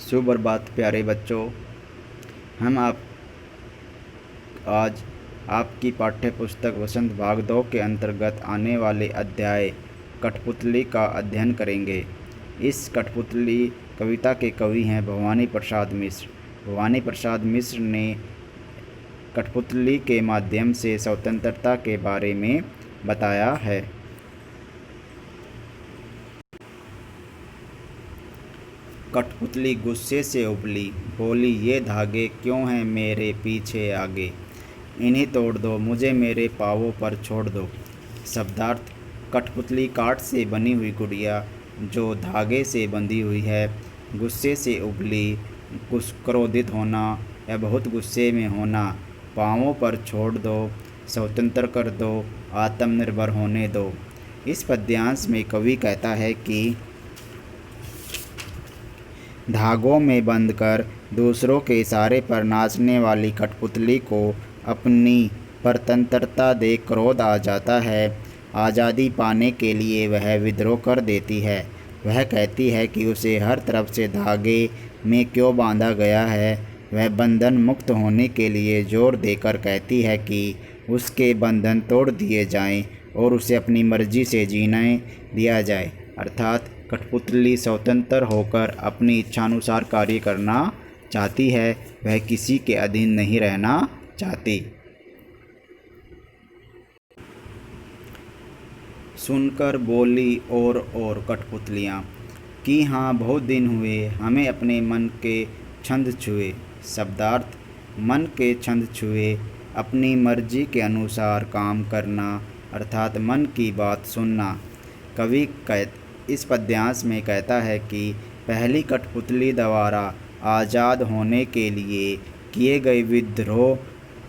सुप्रभात प्यारे बच्चों। हम आज आपकी पाठ्य पुस्तक वसंत भाग 2 के अंतर्गत आने वाले अध्याय कठपुतली का अध्ययन करेंगे। इस कठपुतली कविता के कवि हैं भवानी प्रसाद मिश्र। भवानी प्रसाद मिश्र ने कठपुतली के माध्यम से स्वतंत्रता के बारे में बताया है। कठपुतली गुस्से से उबली, बोली, ये धागे क्यों हैं मेरे पीछे आगे, इन्हें तोड़ दो, मुझे मेरे पाँवों पर छोड़ दो। शब्दार्थ: कठपुतली काठ से बनी हुई गुड़िया जो धागे से बंधी हुई है। गुस्से से उबली, क्रोधित होना या बहुत गुस्से में होना। पाँवों पर छोड़ दो, स्वतंत्र कर दो, आत्मनिर्भर होने दो। इस पद्यांश में कवि कहता है कि धागों में बंधकर दूसरों के इशारे पर नाचने वाली कठपुतली को अपनी स्वतंत्रता देख क्रोध आ जाता है। आज़ादी पाने के लिए वह विद्रोह कर देती है। वह कहती है कि उसे हर तरफ से धागे में क्यों बांधा गया है। वह बंधन मुक्त होने के लिए जोर देकर कहती है कि उसके बंधन तोड़ दिए जाएं और उसे अपनी मर्जी से जीने दिया जाए। अर्थात कठपुतली स्वतंत्र होकर अपनी इच्छानुसार कार्य करना चाहती है, वह किसी के अधीन नहीं रहना चाहती। सुनकर बोली और कठपुतलियाँ कि हाँ, बहुत दिन हुए हमें अपने मन के छंद छुए। शब्दार्थ: मन के छंद छुए, अपनी मर्जी के अनुसार काम करना, अर्थात मन की बात सुनना। कवि इस पद्यांश में कहता है कि पहली कठपुतली द्वारा आज़ाद होने के लिए किए गए विद्रोह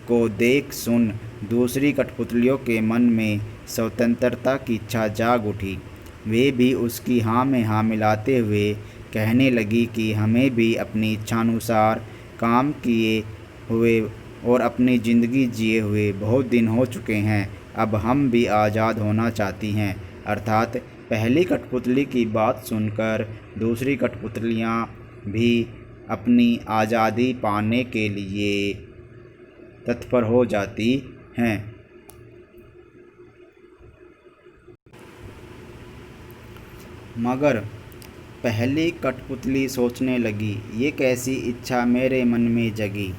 को देख सुन दूसरी कठपुतलियों के मन में स्वतंत्रता की इच्छा जाग उठी। वे भी उसकी हाँ में हाँ मिलाते हुए कहने लगी कि हमें भी अपनी इच्छानुसार काम किए हुए और अपनी ज़िंदगी जिए हुए बहुत दिन हो चुके हैं, अब हम भी आज़ाद होना चाहती हैं। अर्थात पहली कठपुतली की बात सुनकर दूसरी कठपुतलियाँ भी अपनी आज़ादी पाने के लिए तत्पर हो जाती हैं। मगर पहली कठपुतली सोचने लगी, ये कैसी इच्छा मेरे मन में जगी।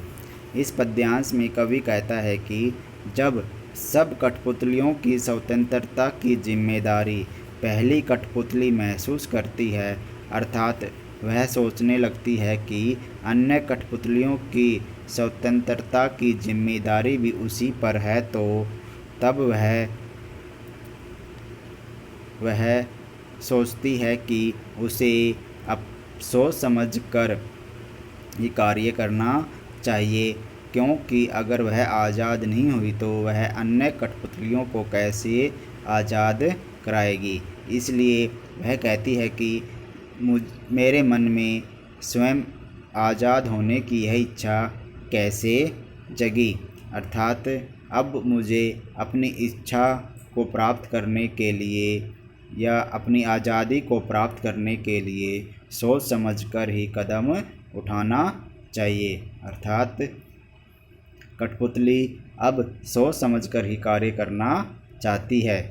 इस पद्यांश में कवि कहता है कि जब सब कठपुतलियों की स्वतंत्रता की जिम्मेदारी पहली कठपुतली महसूस करती है, अर्थात वह सोचने लगती है कि अन्य कठपुतलियों की स्वतंत्रता की जिम्मेदारी भी उसी पर है, तो तब वह सोचती है कि उसे अब सोच समझ कर ही कार्य करना चाहिए, क्योंकि अगर वह आज़ाद नहीं हुई तो वह अन्य कठपुतलियों को कैसे आज़ाद कराएगी। इसलिए वह कहती है कि मेरे मन में स्वयं आज़ाद होने की यह इच्छा कैसे जगी। अर्थात अब मुझे अपनी इच्छा को प्राप्त करने के लिए या अपनी आज़ादी को प्राप्त करने के लिए सोच समझकर ही कदम उठाना चाहिए। अर्थात कठपुतली अब सोच समझकर ही कार्य करना चाहती है।